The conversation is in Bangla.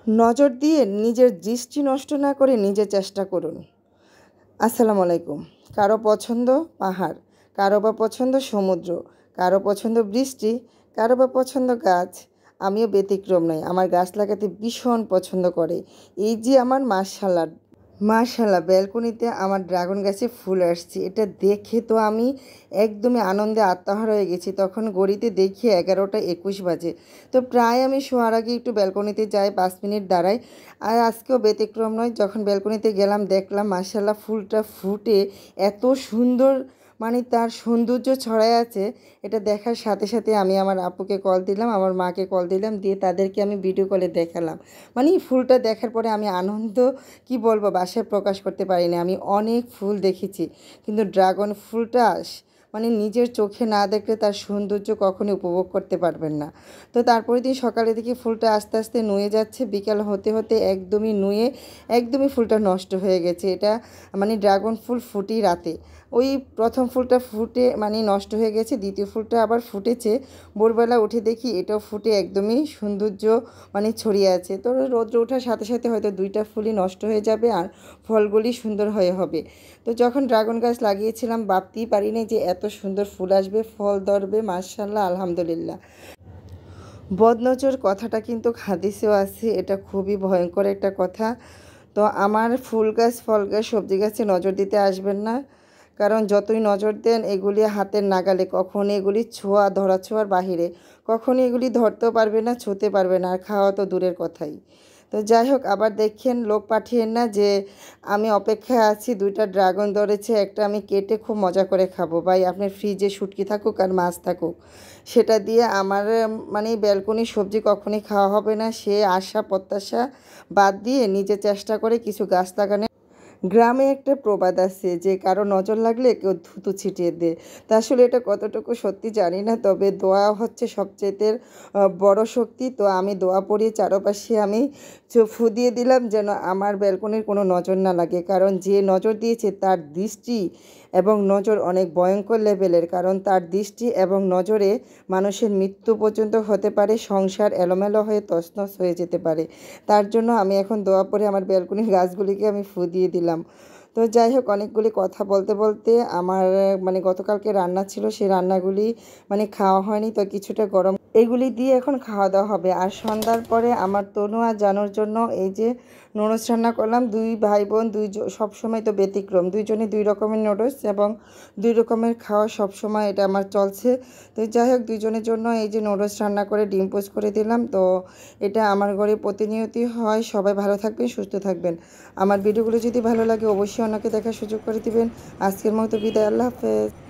নজর দিয়ে নিজের দৃষ্টি নষ্ট না করে নিজে চেষ্টা করুন। আসসালামু আলাইকুম। কারো পছন্দ পাহাড়, কারো বা পছন্দ সমুদ্র, কারো পছন্দ বৃষ্টি, কারো বা পছন্দ গাছ। আমিও ব্যতিক্রম নই। আমার গাছ লাগাতে ভীষণ পছন্দ করে। এই যে আমার মাশাআল্লাহ ব্যালকনিতে আমার ড্রাগন গাছে ফুল আসছে। এটা দেখে তো আমি একদমই আনন্দে আত্মহারা হয়ে গেছি। তখন ঘড়িতে দেখি 11টা 21 বাজে। তো প্রায় আমি শোয়ার আগে একটু ব্যালকনিতে যাই, 5 মিনিট দাঁড়াই। আর আজকেও ব্যতিক্রম নয়। যখন ব্যালকনিতে গেলাম দেখলাম মাশাআল্লাহ ফুলটা ফুটে এত সুন্দর, মানে তার সৌন্দর্য ছড়ায় আছে। এটা দেখার সাথে সাথে আমি আমার আপুকে কল দিলাম, আমার মাকে কল দিলাম, দিয়ে তাদেরকে আমি ভিডিও কলে দেখালাম। মানে ফুলটা দেখার পরে আমি আনন্দ কি বলবো বাসায় প্রকাশ করতে পারিনি। আমি অনেক ফুল দেখেছি, কিন্তু ড্রাগন ফুলটা মানে নিজের চোখে না দেখলে তার সৌন্দর্য কখনোই উপভোগ করতে পারবেন না। তো তারপরে দিন সকালে দেখি ফুলটা আস্তে আস্তে নুয়ে যাচ্ছে, বিকাল হতে হতে একদমই নুয়ে একদমই ফুলটা নষ্ট হয়ে গেছে। এটা মানে ড্রাগন ফুল ফুটি রাতে। ওই প্রথম ফুলটা ফুটে মানে নষ্ট হয়ে গেছে, দ্বিতীয় ফুলটা আবার ফুটেছে। ভোরবেলা উঠে দেখি এটাও ফুটে একদমই সৌন্দর্য মানে ছড়িয়ে আছে। তো রৌদ্র ওঠার সাথে সাথে হয়তো 2টা ফুলই নষ্ট হয়ে যাবে আর ফলগুলি সুন্দর হয়ে হবে। তো যখন ড্রাগন গাছ লাগিয়েছিলাম ভাবতেই পারিনি যে এত সুন্দর ফুল আসবে, ফল ধরবে। মাশাআল্লাহ, আলহামদুলিল্লাহ। বদনজর কথাটা কিন্তু হাদিসেও আছে, এটা খুবই ভয়ঙ্কর একটা কথা। তো আমার ফুল গাছ, ফল গাছ, সবজি গাছে নজর দিতে আসবেন না। কারণ যতই নজর দেন এগুলি হাতের নাগালে, কখনই এগুলি ছোঁয়া ধরা ছোঁয়ার বাহিরে, কখনই এগুলি ধরতেও পারবে না, ছুঁতে পারবে না, আর খাওয়া তো দূরের কথাই। তো যাই হোক, আবার দেখেন লোক পাঠিয়েন না যে আমি অপেক্ষায় আছি, 2টা ড্রাগন ধরেছে, একটা আমি কেটে খুব মজা করে খাবো। ভাই আপনার ফ্রিজে শুটকি থাকুক আর মাছ থাকুক, সেটা দিয়ে আমার মানে ব্যালকনির সবজি কখনই খাওয়া হবে না। সে আশা প্রত্যাশা বাদ দিয়ে নিজে চেষ্টা করে কিছু গাছ লাগানো। গ্রামে একটা প্রবাদ আছে যে কারো নজর লাগলে কেউ থুতু ছিটিয়ে দেয়। তা আসলে এটা কতটুকু সত্যি জানি না, তবে দোয়া হচ্ছে সবচেয়ে বড় শক্তি। তো আমি দোয়া পড়ি, চারপাশে আমি ফু দিয়ে দিলাম যেন আমার ব্যালকনির কোনো নজর না লাগে। কারণ যে নজর দিয়েছে তার দৃষ্টি এবং নজর অনেক ভয়ঙ্কর লেভেলের। কারণ তার দৃষ্টি এবং নজরে মানুষের মৃত্যু পর্যন্ত হতে পারে, সংসার এলোমেলো হয়ে তছনছ হয়ে যেতে পারে। তার জন্য আমি এখন দোয়া পড়ে আমার ব্যালকনির গাছগুলিকে আমি ফু দিয়ে দিলাম। তো যাই হোক, অনেকগুলি কথা বলতে বলতে আমার মানে গতকালকে রান্না ছিল, সেই রান্নাগুলি মানে খাওয়া হয়নি। তো কিছুটা গরম এগুলি দিয়ে এখন খাওয়া দাওয়া হবে। আর সন্ধ্যার পরে আমার তনু আর জানুর জন্য এই যে নুডলস রান্না করলাম। 2 ভাই বোন, সবসময় তো ব্যতিক্রম, 2জনে 2 রকমের নুডলস এবং 2 রকমের খাওয়া সবসময়, এটা আমার চলছে। তো যাই হোক, 2জনের জন্য এই যে নুডলস রান্না করে ডিম পোচ করে দিলাম। তো এটা আমার ঘরে প্রতিনিয়তই হয়। সবাই ভালো থাকবেন, সুস্থ থাকবেন। আমার ভিডিওগুলো যদি ভালো লাগে অবশ্যই অন্যকে দেখার সুযোগ করে দিবেন। আজকের মতো বিদায়, আল্লাহ হাফেজ।